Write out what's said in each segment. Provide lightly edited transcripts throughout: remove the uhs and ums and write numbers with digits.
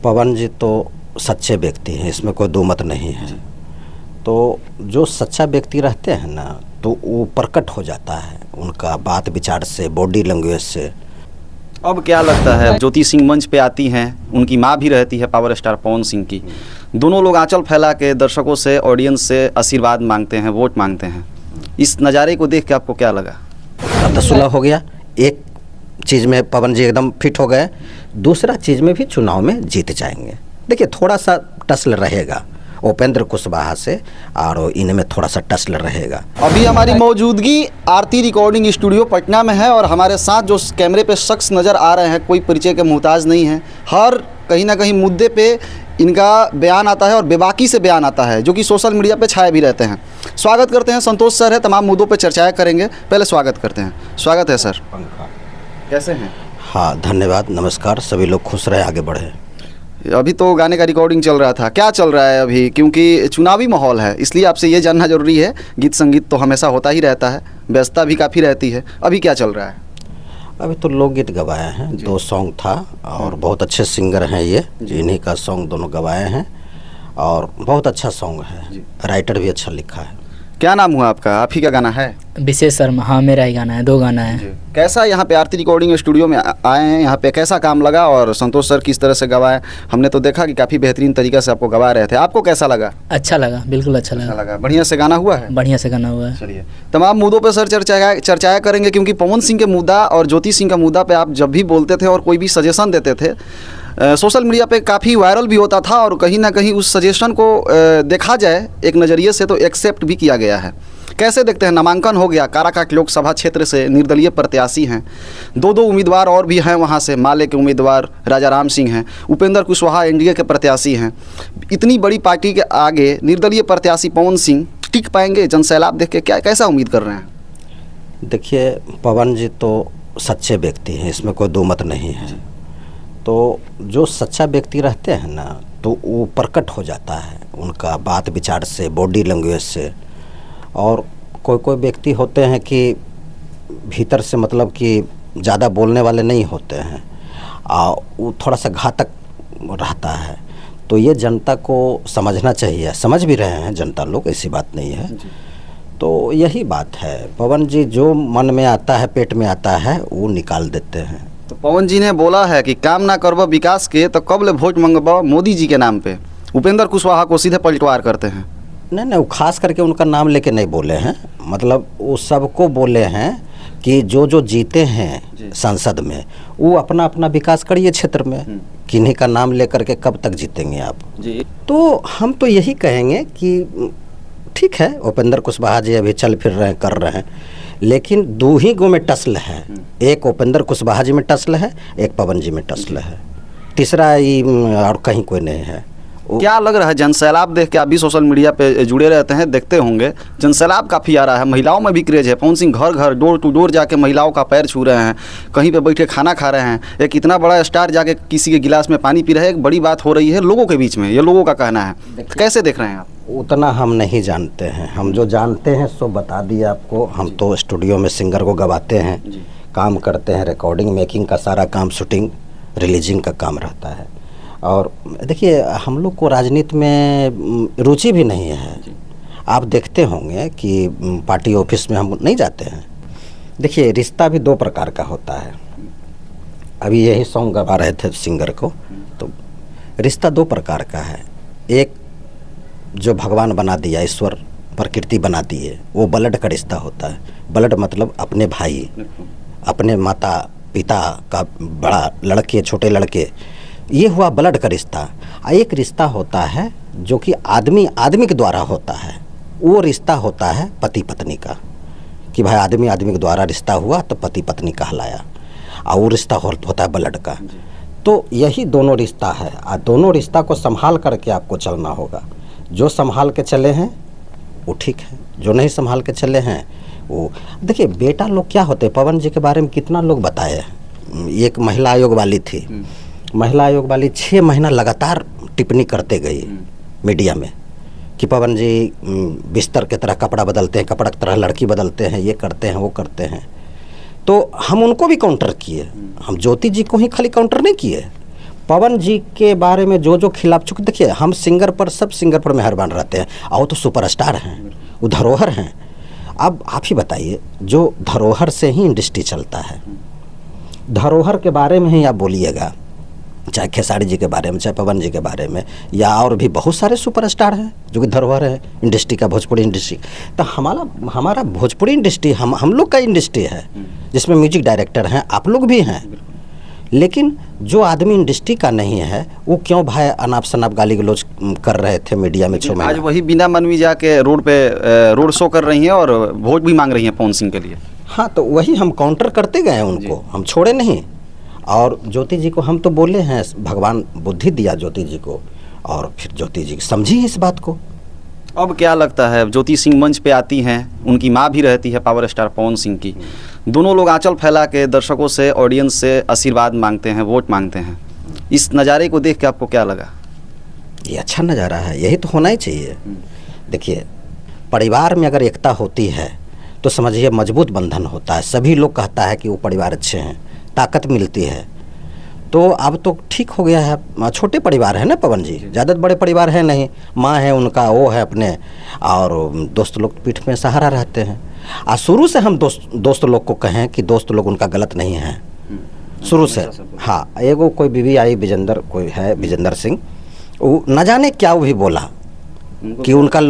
पवन जी तो सच्चे व्यक्ति हैं, इसमें कोई दो मत नहीं है। तो जो सच्चा व्यक्ति रहते हैं ना, तो वो प्रकट हो जाता है उनका बात विचार से, बॉडी लैंग्वेज से। अब क्या लगता है, ज्योति सिंह मंच पे आती हैं, उनकी माँ भी रहती है पावर स्टार पवन सिंह की, दोनों लोग आंचल फैला के दर्शकों से, ऑडियंस से आशीर्वाद मांगते हैं, वोट मांगते हैं। इस नज़ारे को देख के आपको क्या लगा? अब सुलह हो गया, एक चीज़ में पवन जी एकदम फिट हो गए, दूसरा चीज़ में भी चुनाव में जीत जाएंगे। देखिए थोड़ा सा टसल रहेगा उपेंद्र कुशवाहा से, और इनमें थोड़ा सा टसल रहेगा। अभी हमारी मौजूदगी आरती रिकॉर्डिंग स्टूडियो पटना में है और हमारे साथ जो कैमरे पे शख्स नज़र आ रहे हैं, कोई परिचय के मुहताज नहीं है। हर कहीं ना कहीं मुद्दे पे इनका बयान आता है और बेबाकी से बयान आता है, जो कि सोशल मीडिया पे छाए भी रहते हैं। स्वागत करते हैं, संतोष सर है, तमाम मुद्दों पर चर्चाएँ करेंगे। पहले स्वागत करते हैं। स्वागत है सर, कैसे हैं? हाँ धन्यवाद, नमस्कार। सभी लोग खुश रहे, आगे बढ़े। अभी तो गाने का रिकॉर्डिंग चल रहा था, क्या चल रहा है अभी? क्योंकि चुनावी माहौल है, इसलिए आपसे ये जानना जरूरी है। गीत संगीत तो हमेशा होता ही रहता है, व्यस्तता भी काफ़ी रहती है, अभी क्या चल रहा है? अभी तो लोकगीत गवाए हैं, 2 सॉन्ग था और बहुत अच्छे सिंगर हैं ये, इन्हीं का सॉन्ग दोनों गवाए हैं और बहुत अच्छा सॉन्ग है, राइटर भी अच्छा लिखा है। क्या नाम हुआ आपका? आप ही का गाना है? विशेष शर्मा। हाँ मेरा ही गाना है, 2 गाना है। कैसा यहाँ पे आरती रिकॉर्डिंग स्टूडियो में आए हैं, यहाँ पे कैसा काम लगा और संतोष सर किस तरह से गवाए? हमने तो देखा कि काफ़ी बेहतरीन तरीके से आपको गवा रहे थे, आपको कैसा लगा? अच्छा लगा, बिल्कुल अच्छा लगा। बढ़िया से गाना हुआ है? बढ़िया से गाना हुआ है। चलिए, तमाम मुद्दों पे सर चर्चाएं करेंगे, क्योंकि पवन सिंह के मुद्दा और ज्योति सिंह का मुद्दा पे आप जब भी बोलते थे और कोई भी सजेशन देते थे, सोशल मीडिया पे काफ़ी वायरल भी होता था और कहीं ना कहीं उस सजेशन को देखा जाए एक नज़रिए से तो एक्सेप्ट भी किया गया है। कैसे देखते हैं? नामांकन हो गया, काराकाट लोकसभा क्षेत्र से निर्दलीय प्रत्याशी हैं, 2 उम्मीदवार और भी हैं वहाँ से, माले के उम्मीदवार राजा राम सिंह हैं, उपेंद्र कुशवाहा एनडीए के प्रत्याशी हैं। इतनी बड़ी पार्टी के आगे निर्दलीय प्रत्याशी पवन सिंह टिक पाएंगे? जनसैलाब देख के क्या कैसा उम्मीद कर रहे हैं? देखिए पवन जी तो सच्चे व्यक्ति हैं, इसमें कोई दो मत नहीं है। तो जो सच्चा व्यक्ति रहते हैं ना, तो वो प्रकट हो जाता है उनका बात विचार से, बॉडी लैंग्वेज से। और कोई व्यक्ति होते हैं कि भीतर से मतलब कि ज़्यादा बोलने वाले नहीं होते हैं, वो थोड़ा सा घातक रहता है। तो ये जनता को समझना चाहिए, समझ भी रहे हैं जनता लोग, ऐसी बात नहीं है। तो यही बात है, पवन जी जो मन में आता है, पेट में आता है, वो निकाल देते हैं। तो पवन जी ने बोला है कि काम ना करबा विकास के तो कब ले वोट मंगबा मोदी जी के नाम पे। उपेंद्र कुशवाहा को सीधे पलटवार करते हैं। नहीं, वो खास करके उनका नाम लेके नहीं बोले हैं, मतलब वो सबको बोले हैं कि जो जीते हैं संसद में, वो अपना अपना विकास करिए क्षेत्र में, किन्हीं का नाम लेकर के कब तक जीतेंगे आप जी। तो हम तो यही कहेंगे कि ठीक है, उपेंद्र कुशवाहा जी अभी चल फिर रहे हैं, कर रहे हैं, लेकिन 2 ही गो में टसल है, एक उपेंद्र कुशवाहा जी में टसल है, एक पवन जी में टसल है, तीसरा और कहीं कोई नहीं है। क्या लग रहा है जनसैलाब देख के? आप भी सोशल मीडिया पे जुड़े रहते हैं, देखते होंगे, जनसैलाब काफ़ी आ रहा है, महिलाओं में भी क्रेज है। पवन सिंह घर घर, डोर टू डोर जाके महिलाओं का पैर छू रहे हैं, कहीं पे बैठे खाना खा रहे हैं। एक इतना बड़ा स्टार जाके किसी के गिलास में पानी पी रहे हैं, एक बड़ी बात हो रही है लोगों के बीच में, ये लोगों का कहना है। कैसे देख रहे हैं आप? उतना हम नहीं जानते हैं, हम जो जानते हैं सो बता दिया आपको। हम तो स्टूडियो में सिंगर को गवाते हैं, काम करते हैं, रिकॉर्डिंग मेकिंग का सारा काम, शूटिंग रिलीजिंग का काम रहता है। और देखिए हम लोग को राजनीति में रुचि भी नहीं है। आप देखते होंगे कि पार्टी ऑफिस में हम नहीं जाते हैं। देखिए रिश्ता भी 2 प्रकार का होता है। अभी यही सॉन्ग गवा रहे थे सिंगर को, तो रिश्ता 2 प्रकार का है। एक जो भगवान बना दिया, ईश्वर प्रकृति बना दिए, वो ब्लड का रिश्ता होता है। ब्लड मतलब अपने भाई, अपने माता पिता का बड़ा लड़के, छोटे लड़के, ये हुआ ब्लड का रिश्ता। एक रिश्ता होता है जो कि आदमी के द्वारा होता है, वो रिश्ता होता है पति पत्नी का, कि भाई आदमी के द्वारा रिश्ता हुआ तो पति पत्नी कहलाया, और वो रिश्ता होता है ब्लड का। तो यही दोनों रिश्ता है, और दोनों रिश्ता को संभाल करके आपको चलना होगा। जो संभाल के चले हैं वो ठीक है, जो नहीं संभाल के चले हैं वो। देखिए बेटा लोग क्या होते हैं, पवन जी के बारे में कितना लोग बताए। एक महिला आयोग वाली थी, महिला आयोग वाली 6 महीना लगातार टिप्पणी करते गई मीडिया में कि पवन जी बिस्तर की तरह कपड़ा बदलते हैं, कपड़ा की तरह लड़की बदलते हैं, ये करते हैं, वो करते हैं। तो हम उनको भी काउंटर किए, हम ज्योति जी को ही खाली काउंटर नहीं किए, पवन जी के बारे में जो जो खिलाफ, चूँकि देखिए हम सिंगर पर, सब सिंगर पर मेहरबान रहते हैं, और वो तो सुपरस्टार हैं, वो धरोहर हैं। अब आप ही बताइए, जो धरोहर से ही इंडस्ट्री चलता है, धरोहर के बारे में ही आप बोलिएगा, चाहे खेसारी जी के बारे में, चाहे पवन जी के बारे में, या और भी बहुत सारे सुपरस्टार हैं जो कि धरोहर है इंडस्ट्री का, भोजपुरी इंडस्ट्री। तो हमारा भोजपुरी इंडस्ट्री हम लोग का इंडस्ट्री है, जिसमें म्यूजिक डायरेक्टर हैं, आप लोग भी हैं। लेकिन जो आदमी इंडस्ट्री का नहीं है, वो क्यों भाई अनाप शनाप गाली गलौज कर रहे थे मीडिया में 6 महीने? आज वही बिना मनवी जाके रोड पे रोड शो कर रही हैं और वोट भी मांग रही हैं पवन सिंह के लिए। हाँ, तो वही हम काउंटर करते गए उनको, हम छोड़े नहीं। और ज्योति जी को हम तो बोले हैं, भगवान बुद्धि दिया ज्योति जी को, और फिर ज्योति जी समझी इस बात को। अब क्या लगता है, ज्योति सिंह मंच पे आती हैं, उनकी माँ भी रहती है पावर स्टार पवन सिंह की, दोनों लोग आंचल फैला के दर्शकों से, ऑडियंस से आशीर्वाद मांगते हैं, वोट मांगते हैं। इस नज़ारे को देख के आपको क्या लगा? ये अच्छा नज़ारा है, यही तो होना ही चाहिए। देखिए, परिवार में अगर एकता होती है तो समझिए मजबूत बंधन होता है, सभी लोग कहता है कि वो परिवार अच्छे हैं, ताकत मिलती है। तो अब तो ठीक हो गया है, छोटे परिवार है ना पवन जी, ज़्यादा बड़े परिवार है नहीं, माँ है उनका, वो है अपने, और दोस्त लोग पीठ में सहारा रहते हैं। और शुरू से हम दोस्त लोग को कहें कि दोस्त लोग उनका गलत नहीं है, शुरू से। हाँ, एगो कोई बीवी आई विजेंदर, कोई है विजेंदर सिंह, वो न जाने क्या वो भी बोला कि उनका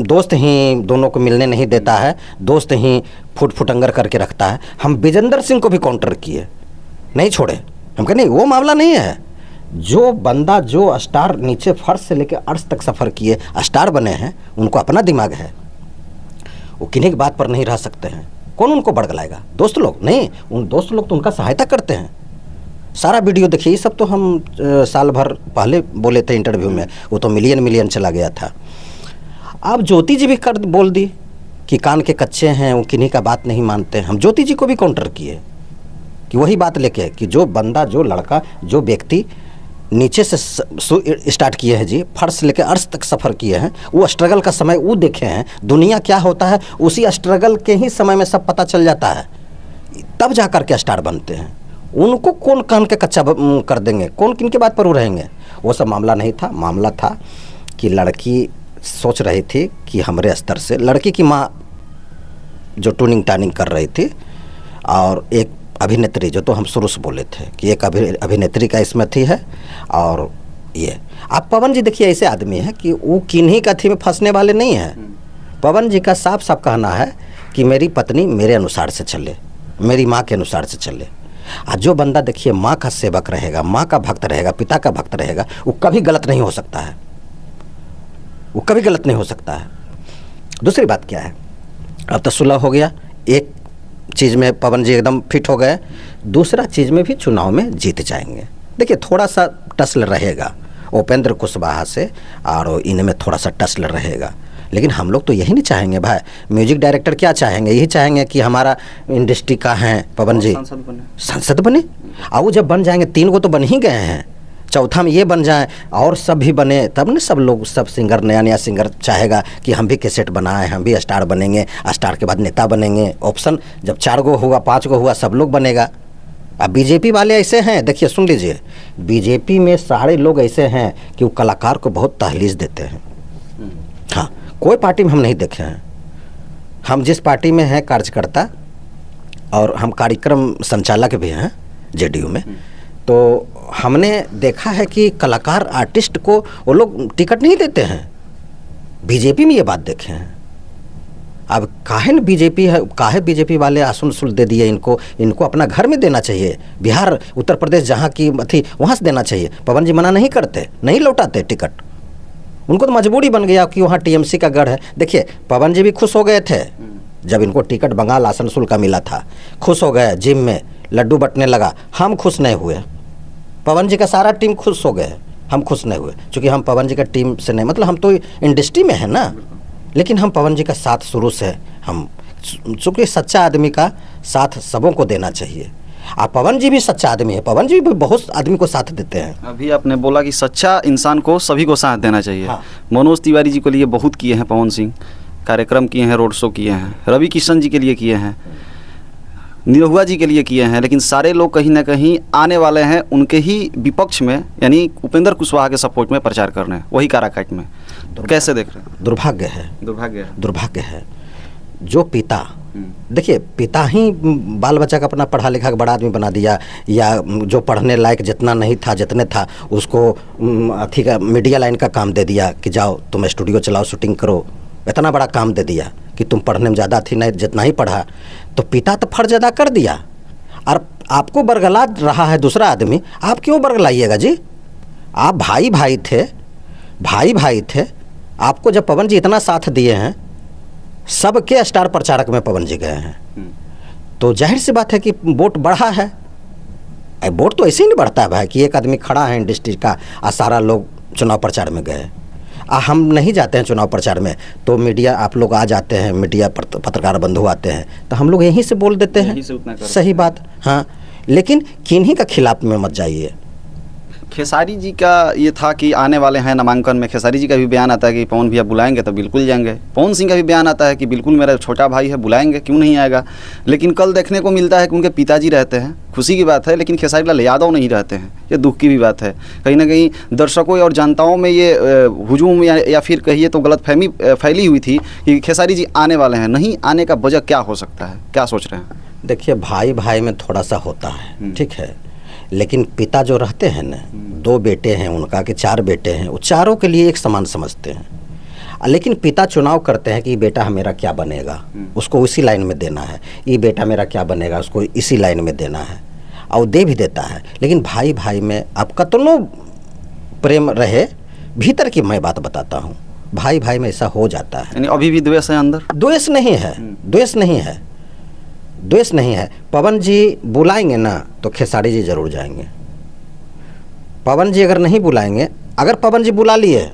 दोस्त ही दोनों को मिलने नहीं देता है, दोस्त ही फुटंगर करके रखता है। हम विजेंदर सिंह को भी काउंटर किए, नहीं छोड़े। हम कहे नहीं, वो मामला नहीं है। जो बंदा, जो स्टार नीचे फर्श से लेकर अर्श तक सफ़र किए, स्टार बने हैं, उनको अपना दिमाग है, वो किन्हीं की बात पर नहीं रह सकते हैं। कौन उनको बड़गलाएगा? दोस्त लोग नहीं, उन दोस्त लोग तो उनका सहायता करते हैं। सारा वीडियो देखिए, ये सब तो हम साल भर पहले बोले थे इंटरव्यू में, वो तो मिलियन चला गया था। अब ज्योति जी भी कर बोल दी कि कान के कच्चे हैं, वो किन्हीं का बात नहीं मानते। हम ज्योति जी को भी काउंटर किए कि वही बात लेके, कि जो बंदा, जो लड़का, जो व्यक्ति नीचे से स्टार्ट किए हैं जी, फर्श लेके अर्श तक सफ़र किए हैं, वो स्ट्रगल का समय वो देखे हैं, दुनिया क्या होता है उसी स्ट्रगल के ही समय में सब पता चल जाता है, तब जा कर के स्टार बनते हैं। उनको कौन कान के कच्चा कर देंगे, कौन किन के बात पर वो रहेंगे? वो सब मामला नहीं था। मामला था कि लड़की सोच रही थी कि हमारे स्तर से, लड़की की माँ जो टूनिंग टानिंग कर रही थी, और एक अभिनेत्री, जो तो हम शुरू से बोले थे कि एक अभिनेत्री का इसमें थी है। और ये आप पवन जी देखिए, ऐसे आदमी है कि वो किन्हीं कथी में फंसने वाले नहीं हैं। पवन जी का साफ साफ कहना है कि मेरी पत्नी मेरे अनुसार से चले, मेरी माँ के अनुसार से चले। आज जो बंदा देखिए माँ का सेवक रहेगा, माँ का भक्त रहेगा, पिता का भक्त रहेगा, वो कभी गलत नहीं हो सकता है, वो कभी गलत नहीं हो सकता है। दूसरी बात क्या है, अब तो सुलह हो गया, एक चीज़ में पवन जी एकदम फिट हो गए, दूसरा चीज़ में भी चुनाव में जीत जाएंगे। देखिए थोड़ा सा टसल रहेगा उपेंद्र कुशवाहा से, और इनमें थोड़ा सा टसल रहेगा, लेकिन हम लोग तो यही नहीं चाहेंगे भाई। म्यूजिक डायरेक्टर क्या चाहेंगे? यही चाहेंगे कि हमारा इंडस्ट्री का है पवन जी सांसद बने, और वो जब बन जाएंगे, 3 को तो बन ही गए हैं, चौथा में ये बन जाए और सब भी बने, तब न सब लोग, सब सिंगर, नया सिंगर चाहेगा कि हम भी कैसेट बनाएं, हम भी स्टार बनेंगे, स्टार के बाद नेता बनेंगे। ऑप्शन जब 4 गो हुआ, 5 गो हुआ, सब लोग बनेगा। अब बीजेपी वाले ऐसे हैं, देखिए सुन लीजिए, बीजेपी में सारे लोग ऐसे हैं कि वो कलाकार को बहुत तहलीज देते हैं। हाँ, कोई पार्टी में हम नहीं देखे हैं। हम जिस पार्टी में हैं कार्यकर्ता, और हम कार्यक्रम संचालक भी हैं जेडीयू में, तो हमने देखा है कि कलाकार, आर्टिस्ट को वो लोग टिकट नहीं देते हैं। बीजेपी में ये बात देखे हैं। अब काहे न बीजेपी है, काहे बीजेपी वाले आसन दे दिए इनको अपना घर में देना चाहिए, बिहार, उत्तर प्रदेश जहाँ की थी वहाँ से देना चाहिए। पवन जी मना नहीं करते, नहीं लौटाते टिकट, उनको तो मजबूरी बन गया कि वहाँ टीएमसी का गढ़ है। देखिए पवन जी भी खुश हो गए थे जब इनको टिकट बंगाल आसनसोल का मिला था, खुश हो गए, जिम में लड्डू बंटने लगा। हम खुश नहीं हुए, पवन जी का सारा टीम खुश हो गए, हम खुश नहीं हुए, क्योंकि हम पवन जी का टीम से नहीं, मतलब हम तो इंडस्ट्री में है ना, लेकिन हम पवन जी का साथ शुरू से, हम चूँकि सच्चा आदमी का साथ सबों को देना चाहिए। आप पवन जी भी सच्चा आदमी है, पवन जी भी बहुत आदमी को साथ देते हैं। अभी आपने बोला कि सच्चा इंसान को सभी को साथ देना चाहिए। हाँ। मनोज तिवारी जी के लिए बहुत किए हैं पवन सिंह, कार्यक्रम किए हैं, रोड शो किए हैं, रवि किशन जी के लिए किए हैं, निरहुआ जी के लिए किए हैं, लेकिन सारे लोग कहीं ना कहीं आने वाले हैं उनके ही विपक्ष में, यानी उपेंद्र कुशवाहा के सपोर्ट में प्रचार करने, वही काराकाट में। तो कैसे देख रहे हैं? दुर्भाग्य है, दुर्भाग्य है। जो पिता, देखिए पिता ही बाल बच्चा का अपना पढ़ा लिखा के बड़ा आदमी बना दिया, या जो पढ़ने लायक जितना नहीं था जितने था उसको अथी का मीडिया लाइन का काम दे दिया कि जाओ तुम स्टूडियो चलाओ, शूटिंग करो, इतना बड़ा काम दे दिया कि तुम पढ़ने में ज़्यादा थी नहीं, जितना ही पढ़ा। तो पिता तो फर्ज अदा कर दिया, और आपको बरगला रहा है दूसरा आदमी, आप क्यों बरगलाइएगा जी? आप भाई भाई थे। आपको जब पवन जी इतना साथ दिए हैं, सबके स्टार प्रचारक में पवन जी गए हैं, तो जाहिर सी बात है कि वोट बढ़ा है। वोट तो ऐसे ही नहीं बढ़ता है भाई कि एक आदमी खड़ा है इंडस्ट्री का और सारा लोग चुनाव प्रचार में गए। हम नहीं जाते हैं चुनाव प्रचार में, तो मीडिया आप लोग आ जाते हैं, मीडिया पत्रकार बंधु आते हैं, तो हम लोग यहीं से बोल देते हैं, सही बात। हाँ, लेकिन किन्हीं का खिलाफ में मत जाइए। खेसारी जी का ये था कि आने वाले हैं नामांकन में, खेसारी जी का भी बयान आता है कि पवन भैया बुलाएंगे तो बिल्कुल जाएंगे। पवन सिंह का भी बयान आता है कि बिल्कुल मेरा छोटा भाई है, बुलाएंगे, क्यों नहीं आएगा। लेकिन कल देखने को मिलता है कि उनके पिताजी रहते हैं, खुशी की बात है, लेकिन खेसारी लाल यादव नहीं रहते हैं, ये दुख की भी बात है। कहीं ना कहीं दर्शकों और जनताओं में ये हुजूम या फिर कहिए तो गलतफहमी फैली हुई थी कि खेसारी जी आने वाले हैं, नहीं आने का वजह क्या हो सकता है, क्या सोच रहे हैं? देखिए भाई भाई में थोड़ा सा होता है, ठीक है, लेकिन पिता जो रहते हैं ना, 2 बेटे हैं उनका कि 4 बेटे हैं, वो चारों के लिए एक समान समझते हैं। लेकिन पिता चुनाव करते हैं कि बेटा मेरा क्या बनेगा, उसको उसी लाइन में देना है, ये बेटा मेरा क्या बनेगा, उसको इसी लाइन में देना है, और दे भी देता है। लेकिन भाई भाई में आप कतनो प्रेम रहे, भीतर की मैं बात बताता हूँ, भाई भाई में ऐसा हो जाता है। यानी अभी भी द्वेष है अंदर? द्वेष नहीं है। पवन जी बुलाएंगे ना तो खेसारी जी जरूर जाएंगे। पवन जी अगर नहीं बुलाएंगे, अगर पवन जी बुला लिए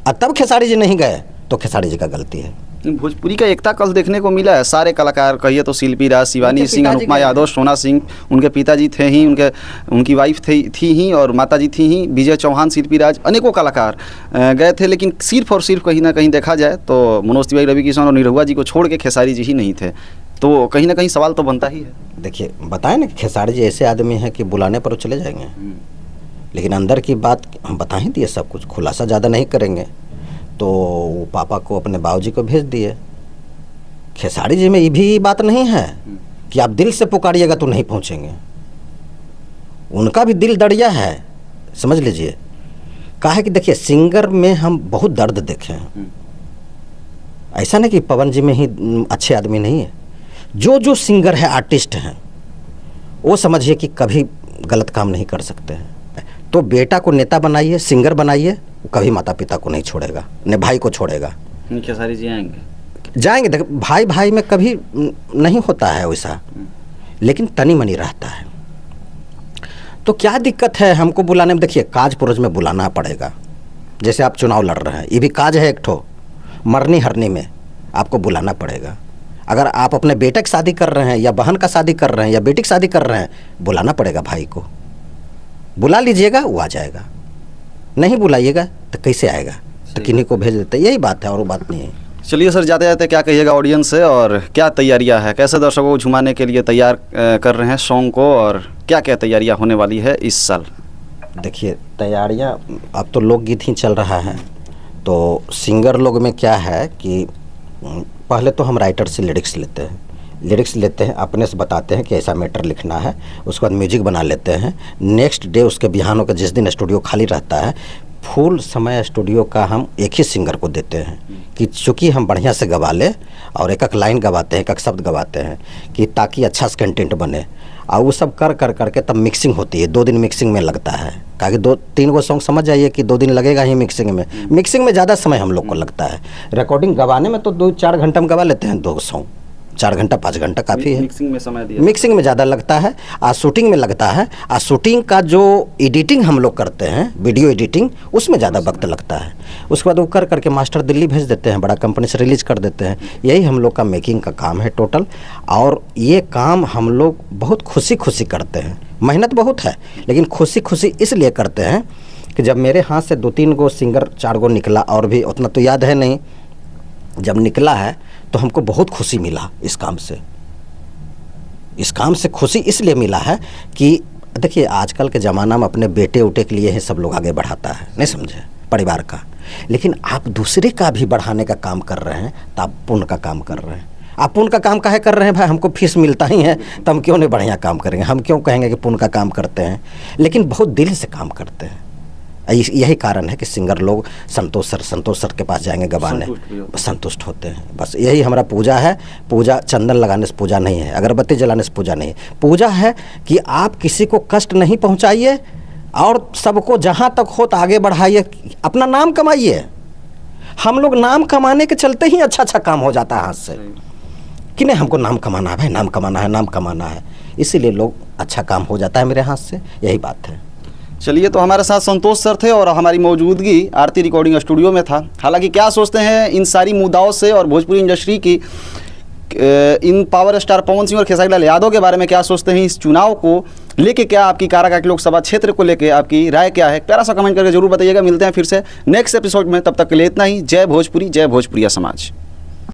और तब खेसारी जी नहीं गए तो खेसारी जी का गलती है। भोजपुरी का एकता कल देखने को मिला है, सारे कलाकार कहिए तो शिल्पी राज, शिवानी सिंह, अनुपमा यादव, सोना सिंह, उनके पिताजी थे ही, उनकी वाइफ थी ही, और माताजी थी ही, विजय चौहान, शिल्पी राज, अनेकों कलाकार गए थे। लेकिन सिर्फ और सिर्फ कहीं ना कहीं देखा जाए तो मनोज तिवारी, रवि किशन और निरहुआ जी को छोड़ के खेसारी जी ही नहीं थे। तो कहीं ना कहीं सवाल तो बनता ही है। देखिए बताएं ना कि खेसारी जी ऐसे आदमी हैं कि बुलाने पर वो चले जाएंगे, लेकिन अंदर की बात हम बता ही दिए, सब कुछ खुलासा ज़्यादा नहीं करेंगे। तो वो पापा को अपने बाबूजी को भेज दिए। खेसारी जी में ये भी बात नहीं है कि आप दिल से पुकारिएगा तो नहीं पहुँचेंगे, उनका भी दिल दरिया है, समझ लीजिए। काहे कि देखिए सिंगर में हम बहुत दर्द देखे हैं, ऐसा नहीं कि पवन जी में ही अच्छे आदमी नहीं है। जो सिंगर है, आर्टिस्ट हैं, वो समझिए कि कभी गलत काम नहीं कर सकते हैं। तो बेटा को नेता बनाइए, सिंगर बनाइए, वो कभी माता पिता को नहीं छोड़ेगा, न भाई को छोड़ेगा। खेसारी जी जाएंगे? देख भाई भाई में कभी नहीं होता है वैसा, लेकिन तनी मनी रहता है। तो क्या दिक्कत है हमको बुलाने में? देखिए काज पुरज में बुलाना पड़ेगा। जैसे आप चुनाव लड़ रहे हैं, ये भी काज है एक ठो, मरनी हरनी में आपको बुलाना पड़ेगा। अगर आप अपने बेटे की शादी कर रहे हैं, या बहन का शादी कर रहे हैं, या बेटी की शादी कर रहे हैं, बुलाना पड़ेगा भाई को। बुला लीजिएगा, वो आ जाएगा। नहीं बुलाइएगा तो कैसे आएगा? तो किन्हीं को भेज देते, यही बात है और वो बात नहीं है। चलिए सर, जाते जाते क्या कहिएगा ऑडियंस से, और क्या तैयारियां है, कैसे दर्शकों को झुमाने के लिए तैयार कर रहे हैं सॉन्ग को, और क्या क्या तैयारियां होने वाली है इस साल? देखिए तैयारियां, अब तो लोकगीत ही चल रहा है, तो सिंगर लोग में क्या है कि पहले तो हम राइटर से लिरिक्स लेते हैं, अपने से बताते हैं कि ऐसा मैटर लिखना है, उसके बाद म्यूजिक बना लेते हैं। नेक्स्ट डे उसके बिहानों का जिस दिन स्टूडियो खाली रहता है, फुल समय स्टूडियो का हम एक ही सिंगर को देते हैं कि चूँकि हम बढ़िया से गवा ले, और एक एक लाइन गवाते हैं, एक एक शब्द गवाते हैं, कि ताकि अच्छा से कंटेंट बने। और वो सब कर करके तब मिक्सिंग होती है। 2 दिन मिक्सिंग में लगता है, क्योंकि 2-3 गो सॉन्ग समझ जाइए कि 2 दिन लगेगा ही मिक्सिंग में ज़्यादा समय हम लोग को लगता है। रिकॉर्डिंग गवाने में तो 2-4 घंटा में गवा लेते हैं 2 सॉन्ग, 4 घंटा 5 घंटा काफ़ी है। मिक्सिंग में समय दिया, मिक्सिंग में ज़्यादा लगता है, और शूटिंग में लगता है। और शूटिंग का जो एडिटिंग हम लोग करते हैं, वीडियो एडिटिंग, उसमें ज़्यादा वक्त लगता है। उसके बाद वो कर करके मास्टर दिल्ली भेज देते हैं, बड़ा कंपनी से रिलीज कर देते हैं। यही हम लोग का मेकिंग का काम है टोटल। और ये काम हम लोग बहुत खुशी करते हैं, मेहनत बहुत है, लेकिन खुशी इसलिए करते हैं कि जब मेरे हाथ से 2-3 गो सिंगर 4 गो निकला, और भी उतना तो याद है नहीं, जब निकला है तो हमको बहुत खुशी मिला इस काम से। इस काम से खुशी इसलिए मिला है कि देखिए आजकल के ज़माना में अपने बेटे उटे के लिए ही सब लोग आगे बढ़ाता है, नहीं समझे, परिवार का। लेकिन आप दूसरे का भी बढ़ाने का काम कर रहे हैं तो आप पुण्य का काम कर रहे हैं। आप पुण्य का काम काहे कर रहे हैं भाई? हमको फीस मिलता ही है तो हम क्यों नहीं बढ़िया काम करेंगे? हम क्यों कहेंगे कि पुण्य का काम करते हैं? लेकिन बहुत दिल से काम करते हैं। यही कारण है कि सिंगर लोग संतोष सर के पास जाएंगे गवाने, संतुष्ट होते हैं। बस यही हमारा पूजा है। पूजा चंदन लगाने से पूजा नहीं है, अगरबत्ती जलाने से पूजा नहीं है। पूजा है कि आप किसी को कष्ट नहीं पहुंचाइए और सबको जहां तक हो तो आगे बढ़ाइए, अपना नाम कमाइए। हम लोग नाम कमाने के चलते ही अच्छा काम हो जाता है हाथ से, कि नहीं हमको नाम कमाना है भाई, नाम कमाना है, इसीलिए लोग अच्छा काम हो जाता है मेरे हाथ से। यही बात है। चलिए, तो हमारे साथ संतोष सर थे और हमारी मौजूदगी आरती रिकॉर्डिंग स्टूडियो में था। हालांकि क्या सोचते हैं इन सारी मुद्दाओं से और भोजपुरी इंडस्ट्री की इन पावर स्टार पवन सिंह और खेसारी लाल यादव के बारे में क्या सोचते हैं, इस चुनाव को लेके क्या आपकी काराकाट लोकसभा क्षेत्र को लेके आपकी राय क्या है, प्यारा सा कमेंट करके जरूर बताइएगा। मिलते हैं फिर से नेक्स्ट एपिसोड में, तब तक के लिए इतना ही। जय भोजपुरी, जय भोजपुरिया समाज।